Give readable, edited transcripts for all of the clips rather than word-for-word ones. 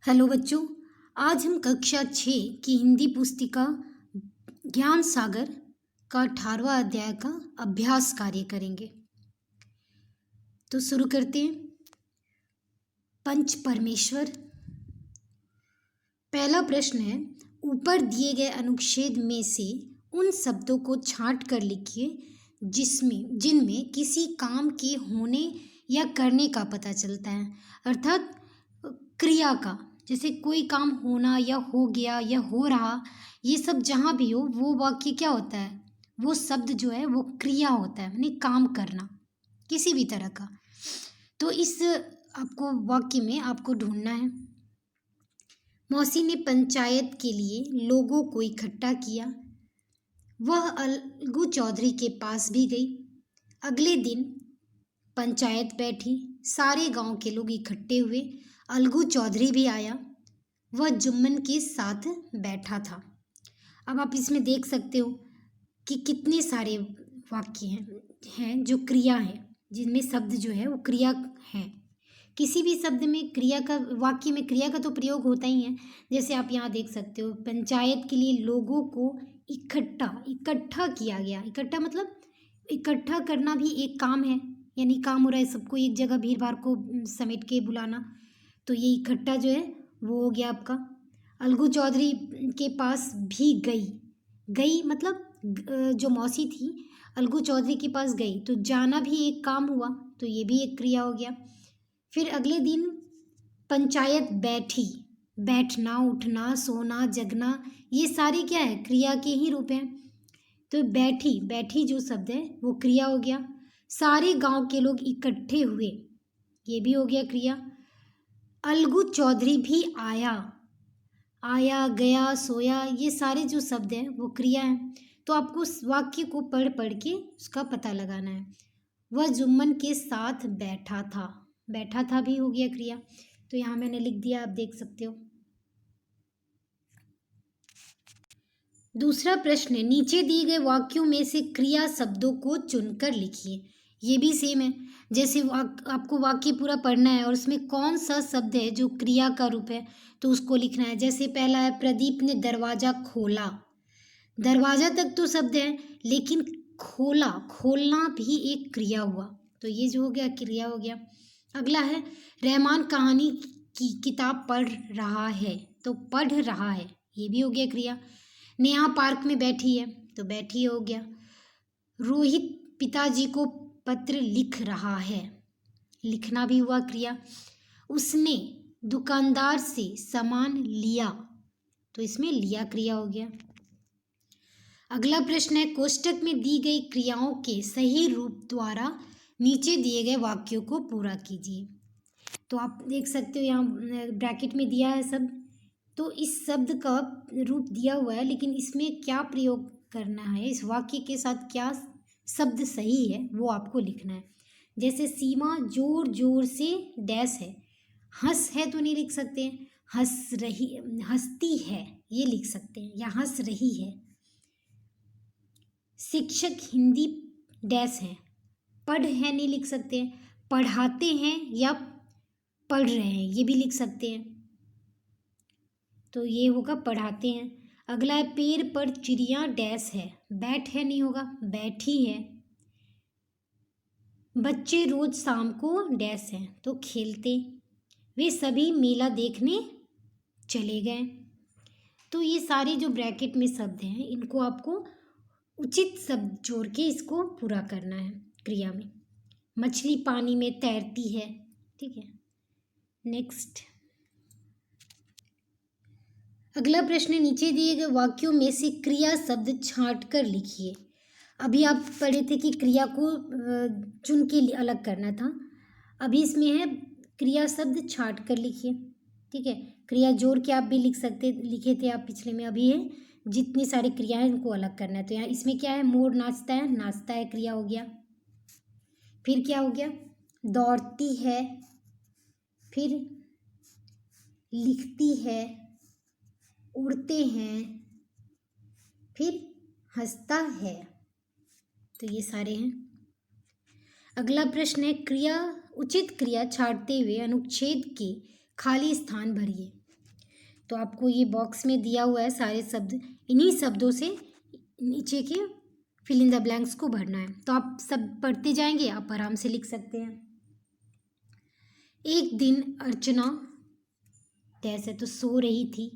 Hello बच्चों, आज हम कक्षा 6 की हिंदी पुस्तिका ज्ञान सागर का 18वां अध्याय का अभ्यास कार्य करेंगे। तो शुरू करते हैं। पंच परमेश्वर। पहला प्रश्न है, ऊपर दिए गए अनुच्छेद में से उन शब्दों को छांट कर लिखिए जिनमें किसी काम के होने या करने का पता चलता है, अर्थात क्रिया का। जैसे कोई काम होना या हो गया या हो रहा, ये सब जहाँ भी हो वो वाक्य क्या होता है, वो शब्द जो है वो क्रिया होता है, यानी काम करना किसी भी तरह का। तो इस आपको वाक्य में आपको ढूंढना है। मौसी ने पंचायत के लिए लोगों को इकट्ठा किया। वह अलगू चौधरी के पास भी गई। अगले दिन पंचायत बैठी, सारे गांव के लोग इकट्ठे हुए। अलगू चौधरी भी आया। वह जुम्मन के साथ बैठा था। अब आप इसमें देख सकते हो कि कितने सारे वाक्य हैं जो क्रिया है, जिनमें शब्द जो है वो क्रिया है। किसी भी शब्द में क्रिया का, वाक्य में क्रिया का तो प्रयोग होता ही है। जैसे आप यहाँ देख सकते हो, पंचायत के लिए लोगों को इकट्ठा किया गया। इकट्ठा मतलब इकट्ठा करना भी एक काम है, यानी काम हो रहा है, सबको एक जगह भीड़ भाड़ को समेट के बुलाना। तो ये इकट्ठा जो है वो हो गया आपका। अलगू चौधरी के पास भी गई मतलब जो मौसी थी अलगू चौधरी के पास गई, तो जाना भी एक काम हुआ, तो ये भी एक क्रिया हो गया। फिर अगले दिन पंचायत बैठी। बैठना, उठना, सोना, जगना, ये सारे क्या है, क्रिया के ही रूप हैं। तो बैठी जो शब्द है वो क्रिया हो गया। सारे गांव के लोग इकट्ठे हुए, ये भी हो गया क्रिया। अलगू चौधरी भी आया, गया, सोया, ये सारे जो शब्द हैं वो क्रिया हैं। तो आपको उस वाक्य को पढ़ के उसका पता लगाना है। वह जुम्मन के साथ बैठा था भी हो गया क्रिया। तो यहाँ मैंने लिख दिया, आप देख सकते हो। दूसरा प्रश्न है, नीचे दिए गए वाक्यों में से क्रिया शब्दों को चुनकर लिखिए। ये भी सेम है, जैसे आपको वाक्य पूरा पढ़ना है और उसमें कौन सा शब्द है जो क्रिया का रूप है, तो उसको लिखना है। जैसे पहला है, प्रदीप ने दरवाजा खोला। दरवाजा तक तो शब्द है, लेकिन खोलना भी एक क्रिया हुआ, तो ये जो हो गया क्रिया हो गया। अगला है, रहमान कहानी की किताब पढ़ रहा है, तो पढ़ रहा है, ये भी हो गया क्रिया। नेहा पार्क में बैठी है, तो बैठी हो गया। रोहित पिताजी को पत्र लिख रहा है, लिखना भी हुआ क्रिया। उसने दुकानदार से सामान लिया, तो इसमें लिया क्रिया हो गया। अगला प्रश्न है, कोष्टक में दी गई क्रियाओं के सही रूप द्वारा नीचे दिए गए वाक्यों को पूरा कीजिए। तो आप देख सकते हो यहाँ ब्रैकेट में दिया है सब, तो इस शब्द का रूप दिया हुआ है, लेकिन इसमें क्या प्रयोग करना है, इस वाक्य के साथ क्या शब्द सही है वो आपको लिखना है। जैसे सीमा जोर जोर से डैश है, हंस है तो नहीं लिख सकते, हंसती है ये लिख सकते हैं, या हंस रही है। शिक्षक हिंदी डैश है, पढ़ है नहीं लिख सकते, पढ़ाते हैं या पढ़ रहे हैं ये भी लिख सकते हैं, तो ये होगा पढ़ाते हैं। अगला है, पेड़ पर चिड़िया डैश है, बैठ है नहीं होगा, बैठी है। बच्चे रोज शाम को डैश हैं, तो खेलते। वे सभी मेला देखने चले गए। तो ये सारे जो ब्रैकेट में शब्द हैं इनको आपको उचित शब्द जोड़ के इसको पूरा करना है क्रिया में। मछली पानी में तैरती है, ठीक है। नेक्स्ट, अगला प्रश्न, नीचे दिए गए वाक्यों में से क्रिया शब्द छांट कर लिखिए। अभी आप पढ़े थे कि क्रिया को चुन के अलग करना था, अभी इसमें है क्रिया शब्द छांट कर लिखिए, ठीक है। क्रिया जोड़ के आप भी लिखे थे आप पिछले में, अभी है जितनी सारी क्रिया है इनको अलग करना है। तो यहाँ इसमें क्या है, मोर नाचता है क्रिया हो गया। फिर क्या हो गया, दौड़ती है, फिर लिखती है, उड़ते हैं, फिर हंसता है, तो ये सारे हैं। अगला प्रश्न है, उचित क्रिया छांटते हुए अनुच्छेद के खाली स्थान भरिए। तो आपको ये बॉक्स में दिया हुआ है सारे शब्द, इन्हीं शब्दों से नीचे के फिल इन द ब्लैंक्स को भरना है। तो आप सब पढ़ते जाएंगे, आप आराम से लिख सकते हैं। एक दिन अर्चना कैसे तो सो रही थी।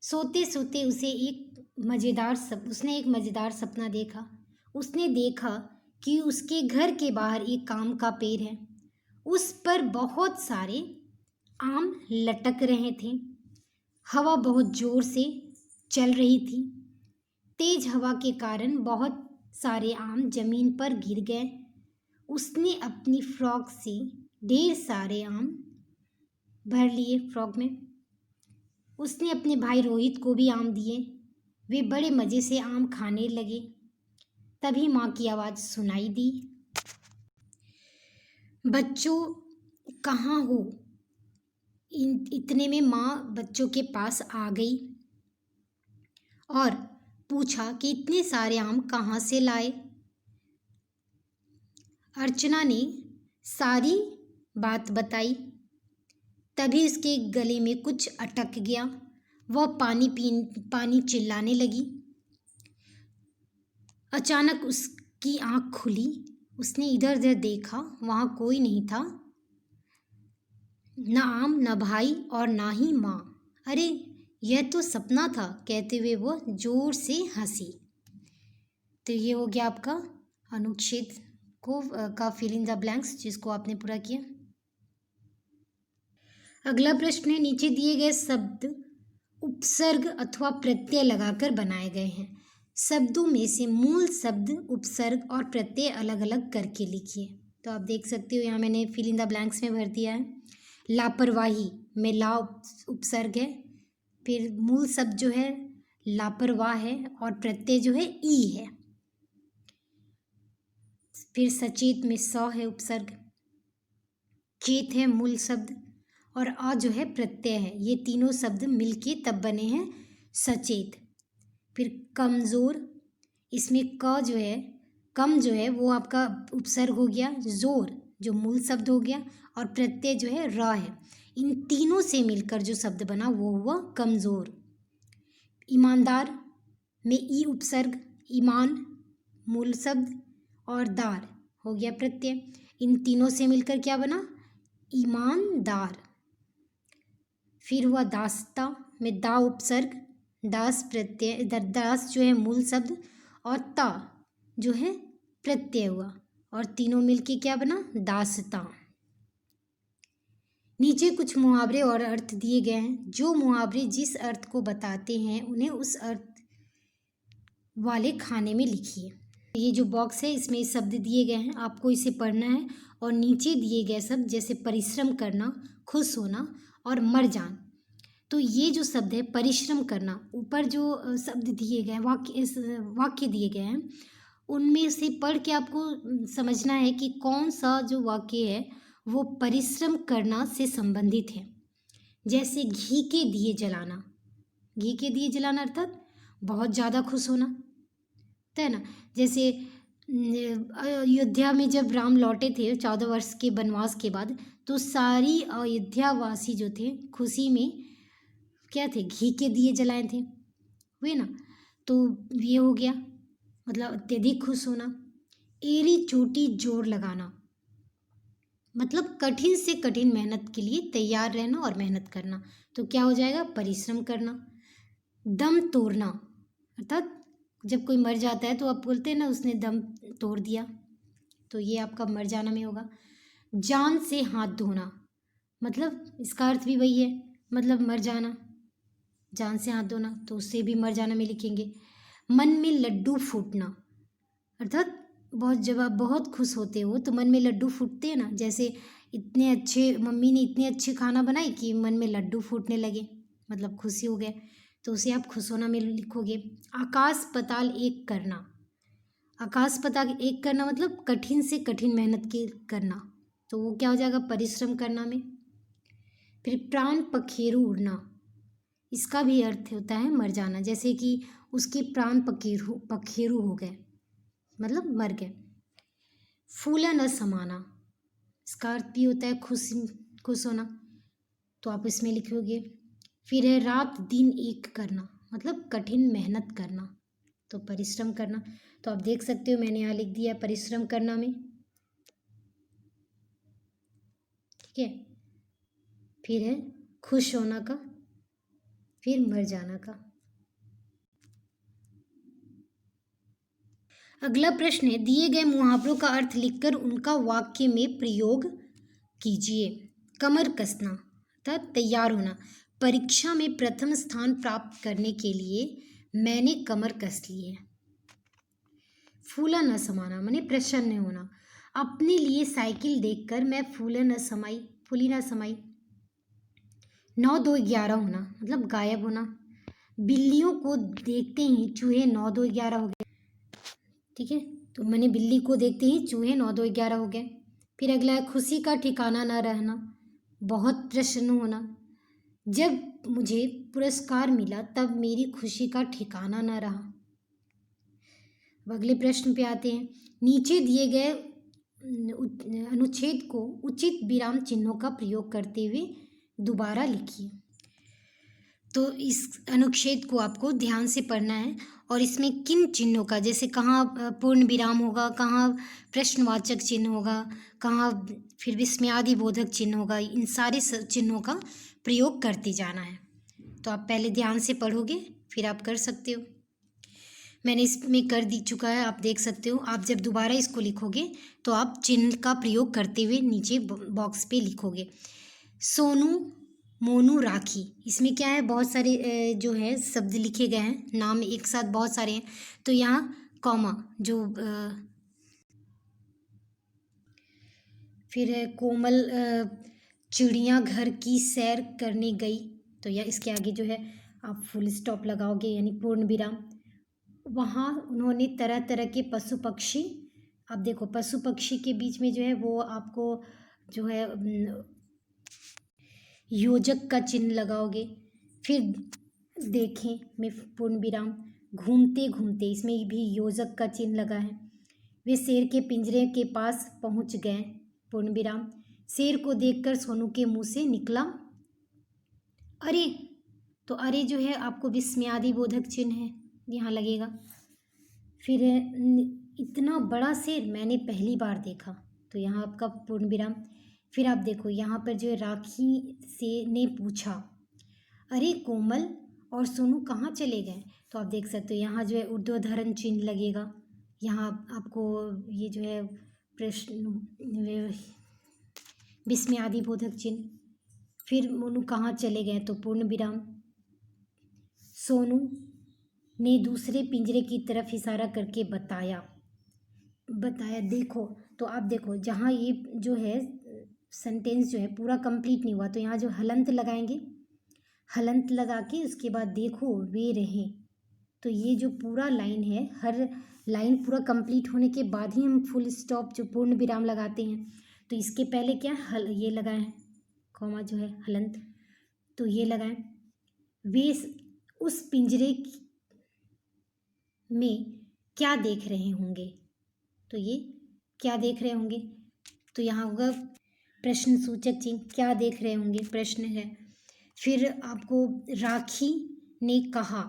सोते सोते उसने एक मज़ेदार सपना देखा। उसने देखा कि उसके घर के बाहर एक आम का पेड़ है। उस पर बहुत सारे आम लटक रहे थे। हवा बहुत जोर से चल रही थी। तेज हवा के कारण बहुत सारे आम जमीन पर गिर गए। उसने अपनी फ्रॉक से ढेर सारे आम भर लिए फ्रॉक में। उसने अपने भाई रोहित को भी आम दिए। वे बड़े मज़े से आम खाने लगे। तभी माँ की आवाज़ सुनाई दी, बच्चों कहाँ हो? इतने में माँ बच्चों के पास आ गई और पूछा कि इतने सारे आम कहाँ से लाए। अर्चना ने सारी बात बताई। तभी उसके गले में कुछ अटक गया। वह पानी चिल्लाने लगी। अचानक उसकी आँख खुली। उसने इधर उधर देखा, वहाँ कोई नहीं था, न आम, न भाई और ना ही माँ। अरे यह तो सपना था, कहते हुए वो जोर से हंसी। तो ये हो गया आपका अनुच्छेद का फिल इन द ब्लैंक्स, जिसको आपने पूरा किया। अगला प्रश्न है, नीचे दिए गए शब्द उपसर्ग अथवा प्रत्यय लगाकर बनाए गए हैं। शब्दों में से मूल शब्द, उपसर्ग और प्रत्यय अलग अलग करके लिखिए। तो आप देख सकते हो यहाँ मैंने फिल इन द ब्लैंक्स में भर दिया है। लापरवाही में ला उपसर्ग है, फिर मूल शब्द जो है लापरवाह है और प्रत्यय जो है ई है। फिर सचेत में स है उपसर्ग, चेत है मूल शब्द और अ जो है प्रत्यय है। ये तीनों शब्द मिलके तब बने हैं सचेत। फिर कमज़ोर, इसमें क जो है, कम जो है वो आपका उपसर्ग हो गया, जोर जो मूल शब्द हो गया और प्रत्यय जो है र है। इन तीनों से मिलकर जो शब्द बना वो हुआ कमज़ोर। ईमानदार में ई उपसर्ग, ईमान मूल शब्द और दार हो गया प्रत्यय। इन तीनों से मिलकर क्या बना? ईमानदार। फिर हुआ दास्ता में दा उपसर्ग, दास प्रत्यय, दास जो है मूल शब्द और ता जो है प्रत्यय हुआ और तीनों मिलके क्या बना? दासता। नीचे कुछ मुहावरे और अर्थ दिए गए हैं। जो मुहावरे जिस अर्थ को बताते हैं उन्हें उस अर्थ वाले खाने में लिखिए। ये जो बॉक्स है इसमें शब्द दिए गए हैं, आपको इसे पढ़ना है और नीचे दिए गए शब्द जैसे परिश्रम करना, खुश होना और मर जान। तो ये जो शब्द है परिश्रम करना, ऊपर जो शब्द दिए गए वाक्य दिए गए हैं उनमें से पढ़ के आपको समझना है कि कौन सा जो वाक्य है वो परिश्रम करना से संबंधित है। जैसे घी के दिए जलाना, घी के दिए जलाना अर्थात बहुत ज़्यादा खुश होना, है ना। जैसे अयोध्या में जब राम लौटे थे 14 वर्ष के वनवास के बाद, तो सारी अयोध्यावासी जो थे खुशी में क्या थे? घी के दिए जलाए थे, हुए ना। तो ये हो गया मतलब अत्यधिक खुश होना। एड़ी चोटी जोर लगाना मतलब कठिन से कठिन मेहनत के लिए तैयार रहना और मेहनत करना, तो क्या हो जाएगा? परिश्रम करना। दम तोड़ना अर्थात जब कोई मर जाता है तो आप बोलते हैं ना उसने दम तोड़ दिया, तो ये आपका मर जाना में होगा। जान से हाथ धोना मतलब इसका अर्थ भी वही है, मतलब मर जाना, जान से हाथ धोना, तो उससे भी मर जाना में लिखेंगे। मन में लड्डू फूटना अर्थात जब आप बहुत खुश होते हो तो मन में लड्डू फूटते हैं ना, जैसे इतने अच्छे मम्मी ने इतने अच्छे खाना बनाई कि मन में लड्डू फूटने लगे, मतलब खुशी हो गए, तो उसे आप खुश होना में लिखोगे। आकाश पताल एक करना, आकाश पताल एक करना मतलब कठिन से कठिन मेहनत की करना, तो वो क्या हो जाएगा? परिश्रम करना में। फिर प्राण पखेरु उड़ना, इसका भी अर्थ होता है मर जाना, जैसे कि उसके प्राण पखेरु हो गए मतलब मर गए। फूला न समाना, इसका अर्थ भी होता है खुश होना, तो आप इसमें लिखोगे फिर है रात दिन एक करना, मतलब कठिन मेहनत करना, तो परिश्रम करना। तो आप देख सकते हो मैंने यहाँ लिख दिया परिश्रम करना में, ठीक है। फिर है खुश होना का, फिर मर जाना का। अगला प्रश्न है दिए गए मुहावरों का अर्थ लिखकर उनका वाक्य में प्रयोग कीजिए। कमर कसना अर्थात तैयार होना, परीक्षा में प्रथम स्थान प्राप्त करने के लिए मैंने कमर कस ली है। फूला न समाना माने प्रसन्न होना, अपने लिए साइकिल देखकर मैं फूली न समाई। 9 2 11 होना मतलब गायब होना, बिल्लियों को देखते ही चूहे 9 2 11 हो गए, ठीक है। तो मैंने बिल्ली को देखते ही चूहे 9 2 11 हो गए। फिर अगला है खुशी का ठिकाना न रहना, बहुत प्रसन्न होना, जब मुझे पुरस्कार मिला तब मेरी खुशी का ठिकाना न रहा। अब अगले प्रश्न पे आते हैं, नीचे दिए गए अनुच्छेद को उचित विराम चिन्हों का प्रयोग करते हुए दोबारा लिखिए। तो इस अनुच्छेद को आपको ध्यान से पढ़ना है और इसमें किन चिन्हों का, जैसे कहाँ पूर्ण विराम होगा, कहाँ प्रश्नवाचक चिन्ह होगा, कहाँ फिर विस्मयादि बोधक चिन्ह होगा, इन सारे चिन्हों का प्रयोग करते जाना है। तो आप पहले ध्यान से पढ़ोगे फिर आप कर सकते हो। मैंने इसमें कर दी चुका है, आप देख सकते हो। आप जब दोबारा इसको लिखोगे तो आप चिन्ह का प्रयोग करते हुए नीचे बॉक्स पे लिखोगे। सोनू मोनू राखी, इसमें क्या है बहुत सारे जो है शब्द लिखे गए हैं, नाम एक साथ बहुत सारे हैं, तो यहाँ कॉमा जो फिर है कोमल चिड़िया घर की सैर करने गई, तो यह इसके आगे जो है आप फुल स्टॉप लगाओगे यानी पूर्ण विराम। वहाँ उन्होंने तरह तरह के पशु पक्षी, अब देखो पशु पक्षी के बीच में जो है वो आपको जो है योजक का चिन्ह लगाओगे। फिर देखें में पूर्ण विराम, घूमते घूमते इसमें भी योजक का चिन्ह लगा है। वे शेर के पिंजरे के पास पहुंच गए, पूर्ण विराम। शेर को देखकर सोनू के मुंह से निकला अरे, तो अरे जो है आपको विस्मयादि बोधक चिन्ह है, यहाँ लगेगा। फिर इतना बड़ा शेर मैंने पहली बार देखा, तो यहाँ आपका पूर्ण विराम। फिर आप देखो यहाँ पर जो है राखी से ने पूछा अरे कोमल और सोनू कहाँ चले गए, तो आप देख सकते हो यहाँ जो है ऊर्ध्वधरण चिन्ह लगेगा। यहाँ आपको ये जो है प्रश्न विस्मयादि बोधक चिन्ह। फिर मोनू कहाँ चले गए, तो पूर्ण विराम। सोनू ने दूसरे पिंजरे की तरफ इशारा करके बताया देखो, तो आप देखो जहाँ ये जो है सेंटेंस जो है पूरा कंप्लीट नहीं हुआ, तो यहाँ जो हलंत लगाएंगे, हलंत लगा के उसके बाद देखो वे रहे, तो ये जो पूरा लाइन है, हर लाइन पूरा कंप्लीट होने के बाद ही हम फुल स्टॉप जो पूर्ण विराम लगाते हैं। तो इसके पहले क्या ये लगाए हैं कॉमा जो है हलंत, तो ये लगाएं। वे उस पिंजरे में क्या देख रहे होंगे, तो ये क्या देख रहे होंगे, तो यहाँ होगा प्रश्न सूचक चिन्ह, क्या देख रहे होंगे प्रश्न है। फिर आपको राखी ने कहा,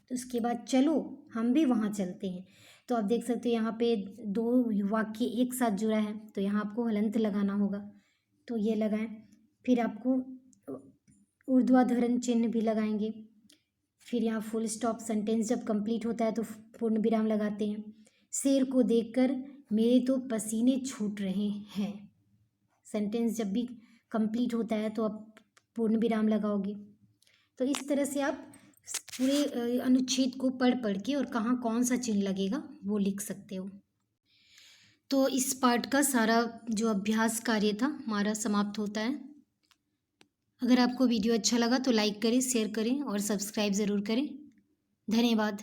तो उसके बाद चलो हम भी वहाँ चलते हैं, तो आप देख सकते हो यहाँ पे दो वाक्य एक साथ जुड़ा है, तो यहाँ आपको हलंत लगाना होगा, तो ये लगाएं। फिर आपको ऊर्ध्वाधरण चिन्ह भी लगाएंगे। फिर यहाँ फुल स्टॉप, सेंटेंस जब कंप्लीट होता है तो पूर्ण विराम लगाते हैं। शेर को देखकर मेरे तो पसीने छूट रहे हैं, सेंटेंस जब भी कंप्लीट होता है तो आप पूर्ण विराम लगाओगे। तो इस तरह से आप पूरे अनुच्छेद को पढ़ पढ़ के और कहाँ कौन सा चिन्ह लगेगा वो लिख सकते हो। तो इस पार्ट का सारा जो अभ्यास कार्य था हमारा समाप्त होता है। अगर आपको वीडियो अच्छा लगा तो लाइक करें, शेयर करें और सब्सक्राइब ज़रूर करें। धन्यवाद।